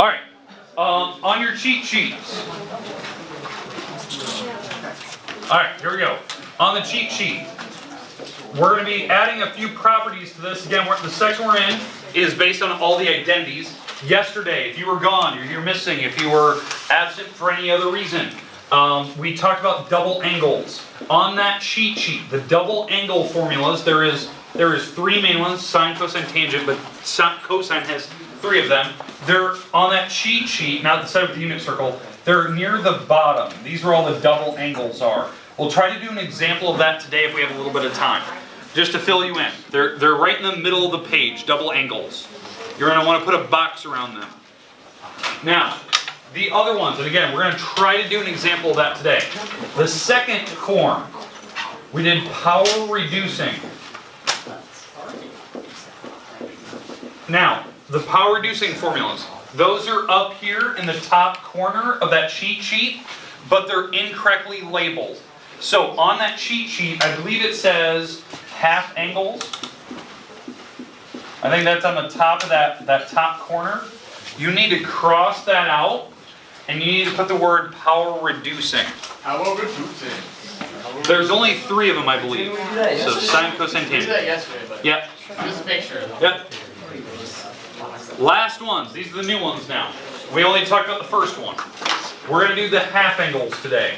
All right, on your cheat sheets. All right, here we go. On the cheat sheet, we're going to be adding a few properties to this. Again, the section we're in is based on all the identities. Yesterday, if you were gone, if you're missing, if you were absent for any other reason, we talked about double angles. On that cheat sheet, the double angle formulas, there is three main ones, sine, cosine, tangent, but cosine has three of them. They're on that cheat sheet, not the side with the unit circle, they're near the bottom. These are all the double angles are. We'll try to do an example of that today if we have a little bit of time. Just to fill you in. They're right in the middle of the page, double angles. You're going to want to put a box around them. Now, the other ones, and again, we're going to try to do an example of that today. The second form, we did power reducing. Now, the power reducing formulas, those are up here in the top corner of that cheat sheet, but they're incorrectly labeled. So on that cheat sheet, I believe it says half angles. I think that's on the top of that top corner. You need to cross that out, and you need to put the word power reducing. Power reducing. There's only three of them, I believe. Didn't we do that So sine, cosine, We did tangent. that yesterday, but Yep. just make sure. Yep. Last ones. These are the new ones now. We only talked about the first one. We're going to do the half angles today.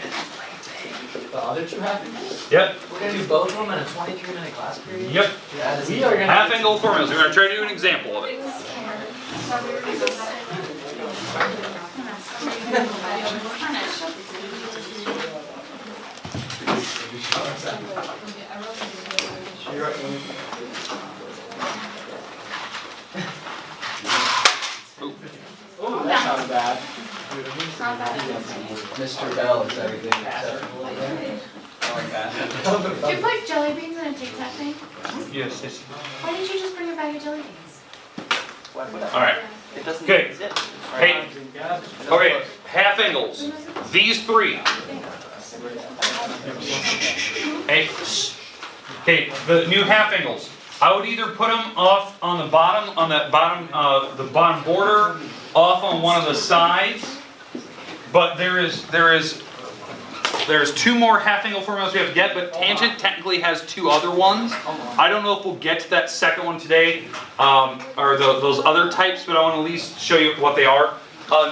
The other two half angles? Yep. We're gonna do both of them in a 23-minute class period? Yep. Yeah, this We is are gonna Half angle formulas. We're going to try to do an example of it. Oh, that sounds bad. Mr. Bell is everything except Did you put jelly beans in a Tic Tac thing? Yes. Yes. Why didn't you just bring a bag of jelly beans? All right. Okay. Hey. Okay. Half angles. These three. Hey. Okay. The new half angles. I would either put them off on the bottom, on that bottom, the bottom border, off on one of the sides. But there's two more half angle formulas we have to get, but tangent technically has two other ones. I don't know if we'll get to that second one today, or those other types, but I want to at least show you what they are.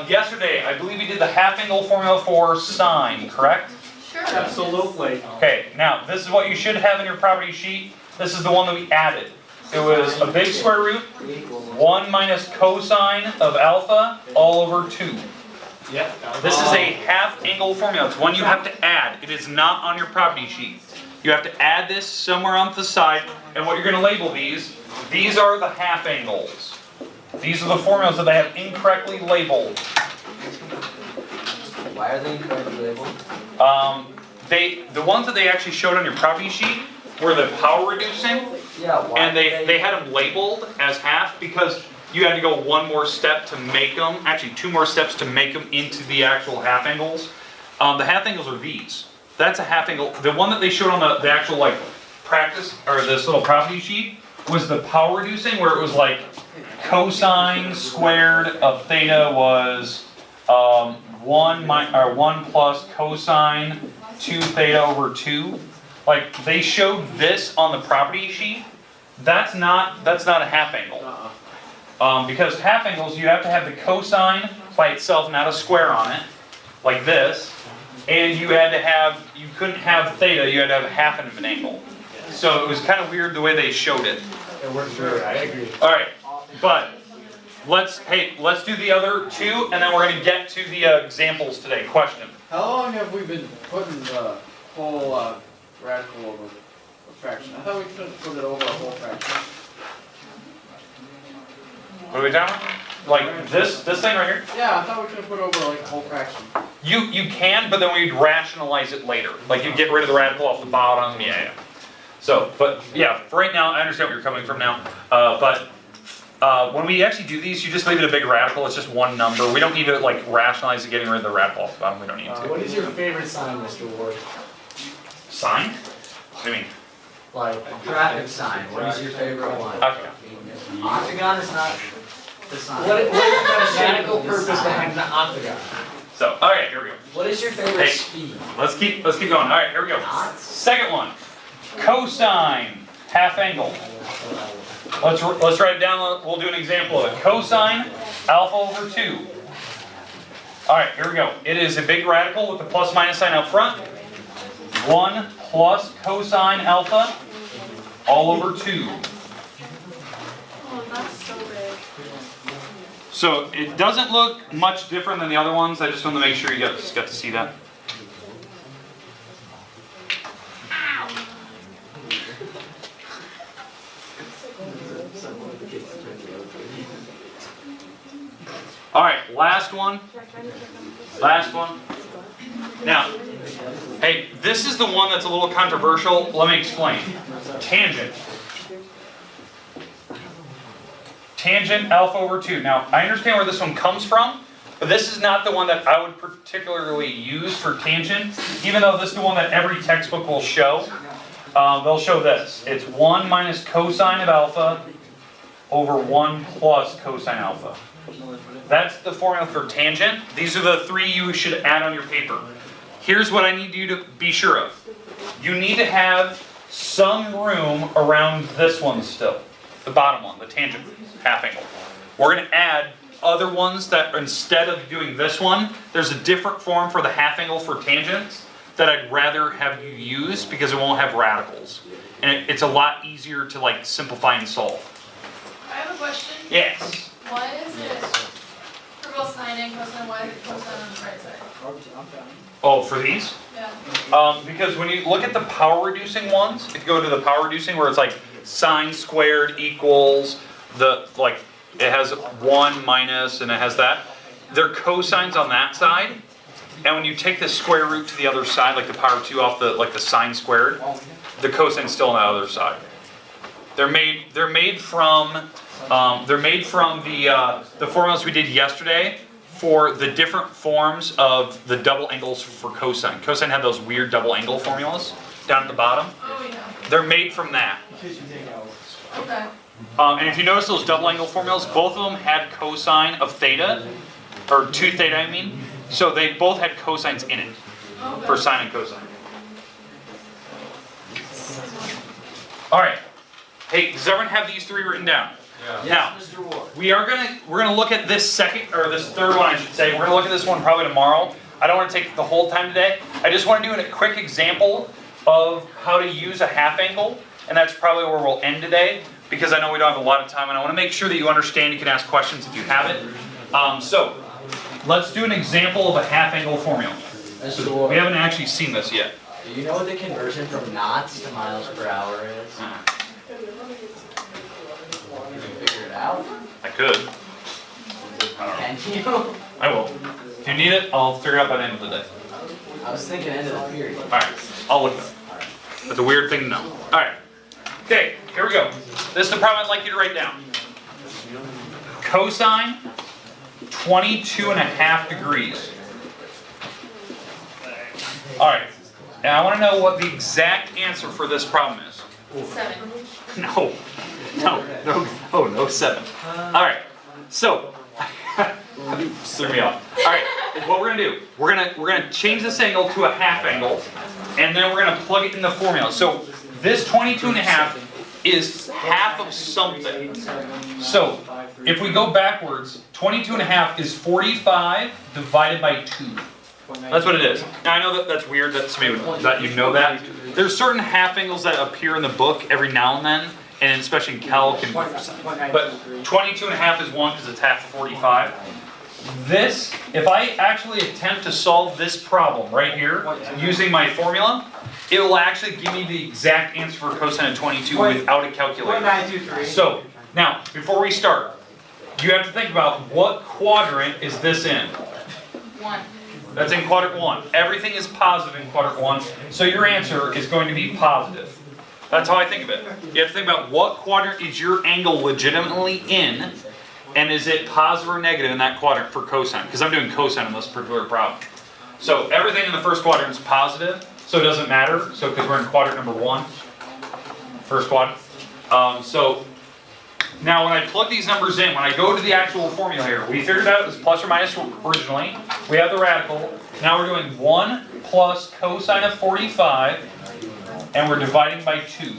Yesterday, I believe we did the half angle formula for sine, correct? Sure. Absolutely. Okay, now this is what you should have in your property sheet. This is the one that we added. It was a big square root, 1 minus cosine of alpha, all over 2. Yep. This is a half angle formula. It's one you have to add. It is not on your property sheet. You have to add this somewhere on the side, and what you're going to label these are the half angles. These are the formulas that they have incorrectly labeled. Why are they incorrectly labeled? The ones that they actually showed on your property sheet were the power reducing, Yeah, why? and they had them labeled as half because you had to go one more step to make them, actually 2 more steps to make them into the actual half angles. The half angles are these. That's a half angle. The one that they showed on the actual like practice, or this little property sheet, was the power reducing, where it was like cosine squared of theta was 1 plus cosine 2 theta over 2. Like they showed this on the property sheet. That's not a half angle. Because half angles, you have to have the cosine by itself, not a square on it, like this. And you couldn't have theta, you had to have half of an angle. So it was kind of weird the way they showed it. It works good. I agree. All right, but let's do the other two, and then we're going to get to the examples today. Question. How long have we been putting the whole radical over a fraction? I thought we couldn't put it over a whole fraction. What are we talking about? Like this thing right here? Yeah, I thought we could have put over like a whole fraction. You can, but then we'd rationalize it later. Like you get rid of the radical off the bottom. Yeah. So, but yeah, for right now, I understand where you're coming from now. But when we actually do these, you just leave it a big radical. It's just one number. We don't need to like rationalize it getting rid of the radical off the bottom. We don't need to. What is your favorite sign, Mr. Ward? Sign? What do you mean? Like A traffic sign, what is your favorite one? Okay. Octagon is not the sign. what is the radical purpose octagon. So, all right, here we go. What is your favorite Hey. speed? Let's keep going. All right, here we go. Second one, cosine half angle. Let's write it down. We'll do an example of it. Cosine alpha over 2. All right, here we go. It is a big radical with the plus minus sign out front. 1 plus cosine alpha all over 2. Oh, that's so big. So it doesn't look much different than the other ones. I just want to make sure you guys got to see that. All right, last one. Last one. Now, hey, this is the one that's a little controversial. Let me explain. Tangent. Tangent alpha over 2. Now, I understand where this one comes from, but this is not the one that I would particularly use for tangent, even though this is the one that every textbook will show. They'll show this. It's 1 minus cosine of alpha over 1 plus cosine alpha. That's the formula for tangent. These are the 3 you should add on your paper. Here's what I need you to be sure of. You need to have some room around this one still. The bottom one, the tangent half angle. We're going to add other ones that instead of doing this one, there's a different form for the half angle for tangents that I'd rather have you use because it won't have radicals. And it's a lot easier to like simplify and solve. I have a question. Yes. Why is it for both sine and cosine, why is it cosine on the right side? Oh, for these? Yeah. Because when you look at the power reducing ones, if you go to the power reducing where it's like sine squared equals the, like, it has 1 minus and it has that, they're cosines on that side. And when you take the square root to the other side, like the power 2 off the, like the sine squared, the cosine's still on the other side. They're made from the formulas we did yesterday for the different forms of the double angles for cosine. Cosine had those weird double angle formulas down at the bottom. Oh, yeah. They're made from that. Okay. And if you notice those double angle formulas, both of them had cosine of theta, or 2 theta I mean. So they both had cosines in it for sine and cosine. All right. Hey, does everyone have these 3 written down? Now, Yes, Mr. Ward. we're gonna look at this second, or this third one I should say. We're gonna look at this one probably tomorrow. I don't want to take the whole time today. I just want to do a quick example of how to use a half angle, and that's probably where we'll end today, because I know we don't have a lot of time, and I want to make sure that you understand. You can ask questions if you have it. So, let's do an example of a half angle formula. Mr. We Ward, haven't actually seen this yet. do you know what the conversion from knots to miles per hour is? Can you figure it out? I could. I don't know. Can you? I will. If you need it, I'll figure it out by the end of the day. I was thinking end of the period. Alright, I'll look it up. That's a weird thing to know. Alright. Okay, here we go. This is the problem I'd like you to write down. Cosine 22.5 degrees. Alright. Now I want to know what the exact answer for this problem is. 7. No. No, 7. Alright. So threw me off. Alright, what we're gonna do, we're gonna change this angle to a half angle, and then we're gonna plug it in the formula. So this 22.5 is half of something. So if we go backwards, 22.5 is 45 divided by 2. That's what it is. Now I know that's weird that you know that. There's certain half angles that appear in the book every now and then, and especially in calc, but 22.5 is 1 because it's half of 45. This, if I actually attempt to solve this problem right here using my formula, it will actually give me the exact answer for cosine of 22 without a calculator. So, now, before we start, you have to think about what quadrant is this in? 1. That's in quadrant 1. Everything is positive in quadrant 1, so your answer is going to be positive. That's how I think of it. You have to think about what quadrant is your angle legitimately in, and is it positive or negative in that quadrant for cosine? Because I'm doing cosine in this particular problem. So everything in the first quadrant is positive, so it doesn't matter. So because we're in quadrant number 1, first quadrant. So Now when I plug these numbers in, when I go to the actual formula here, we figured out it was plus or minus originally. We have the radical. Now we're doing 1 plus cosine of 45, and we're dividing by 2.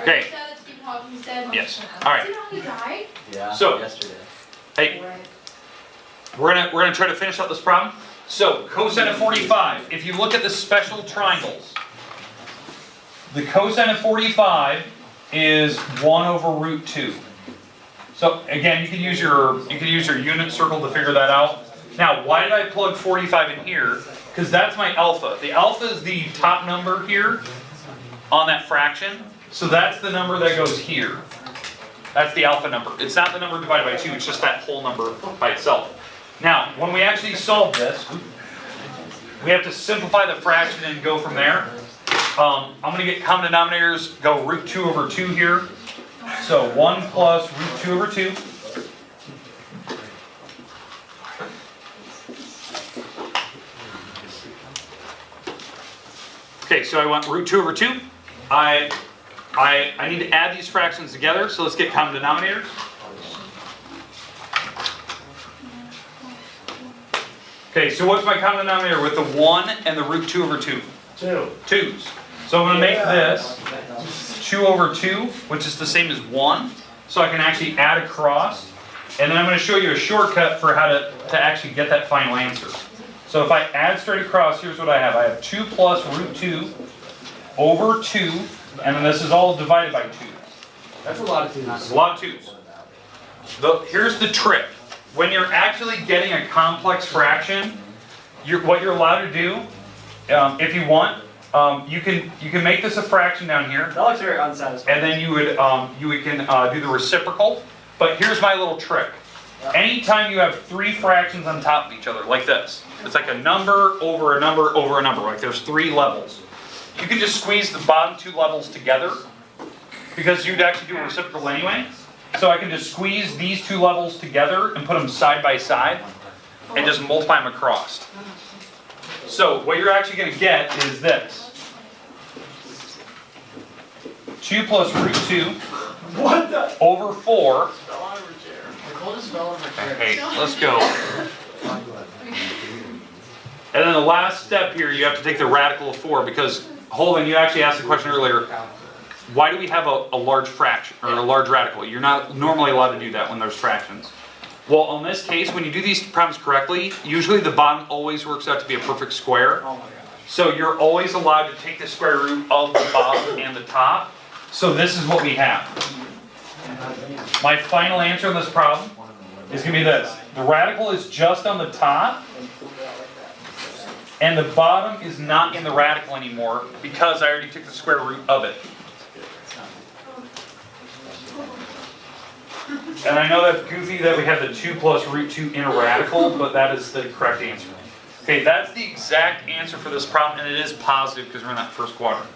Okay. Are you sad that Stephen Hawking's dead? Yes. All right. Is it how he died? Yeah, So- yesterday. Hey, we're gonna try to finish out this problem. So cosine of 45, if you look at the special triangles, the cosine of 45 is 1 over root 2. So again, you can use your unit circle to figure that out. Now, why did I plug 45 in here? Because that's my alpha. The alpha is the top number here on that fraction. So that's the number that goes here. That's the alpha number. It's not the number divided by 2, it's just that whole number by itself. Now, when we actually solve this, we have to simplify the fraction and go from there. I'm going to get common denominators, go root 2 over 2 here. So 1 plus root 2 over 2. Okay, so I want root 2 over 2. I need to add these fractions together, so let's get common denominators. Okay, so what's my common denominator with the 1 and the root 2 over 2? 2. 2's. So I'm going to make this 2 over 2, which is the same as 1. So I can actually add across. And then I'm going to show you a shortcut for how to actually get that final answer. So if I add straight across, here's what I have. I have 2 plus root 2 over 2, and then this is all divided by 2. That's a lot of 2s. There's a lot of 2's. Here's the trick. When you're actually getting a complex fraction, what you're allowed to do, if you want, you can make this a fraction down here, That looks very unsatisfying. and then you can do the reciprocal. But here's my little trick. Anytime you have 3 fractions on top of each other, like this, it's like a number over a number over a number, like there's 3 levels. You can just squeeze the bottom 2 levels together, because you'd actually do a reciprocal anyway. So I can just squeeze these 2 levels together and put them side by side, and just multiply them across. So what you're actually going to get is this. 2 plus root 2 What the? over 4. Fell out of her chair. Nicole just fell out of her chair. Hey, let's go. And then the last step here, you have to take the radical of 4, because Holden, you actually asked the question earlier, why do we have a large fraction, or a large radical? You're not normally allowed to do that when there's fractions. Well, in this case, when you do these problems correctly, usually the bottom always works out to be a perfect square. Oh my gosh. So you're always allowed to take the square root of the bottom and the top. So this is what we have. My final answer on this problem is going to be this. The radical is just on the top, and the bottom is not in the radical anymore because I already took the square root of it. And I know that's goofy that we have the 2 plus root 2 in a radical, but that is the correct answer. Okay, that's the exact answer for this problem, and it is positive because we're in that first quadrant.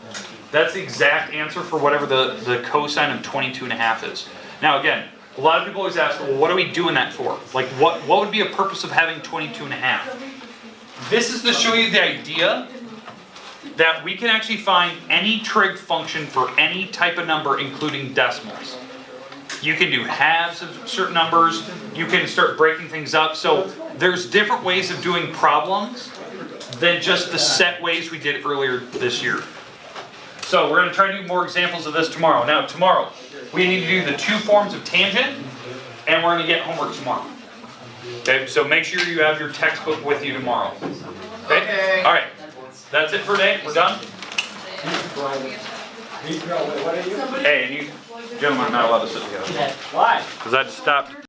That's the exact answer for whatever the cosine of 22.5 is. Now again, a lot of people always ask, well, what are we doing that for? Like, what would be a purpose of having 22.5? This is to show you the idea that we can actually find any trig function for any type of number, including decimals. You can do halves of certain numbers. You can start breaking things up. So there's different ways of doing problems than just the set ways we did earlier this year. So we're going to try to do more examples of this tomorrow. Now tomorrow, we need to do the 2 forms of tangent, and we're going to get homework tomorrow. Okay, so make sure you have your textbook with you tomorrow. Okay? All right. That's it for today. We're done. What are you? Hey, and you gentlemen are not allowed to sit together. Why? Because I just stopped.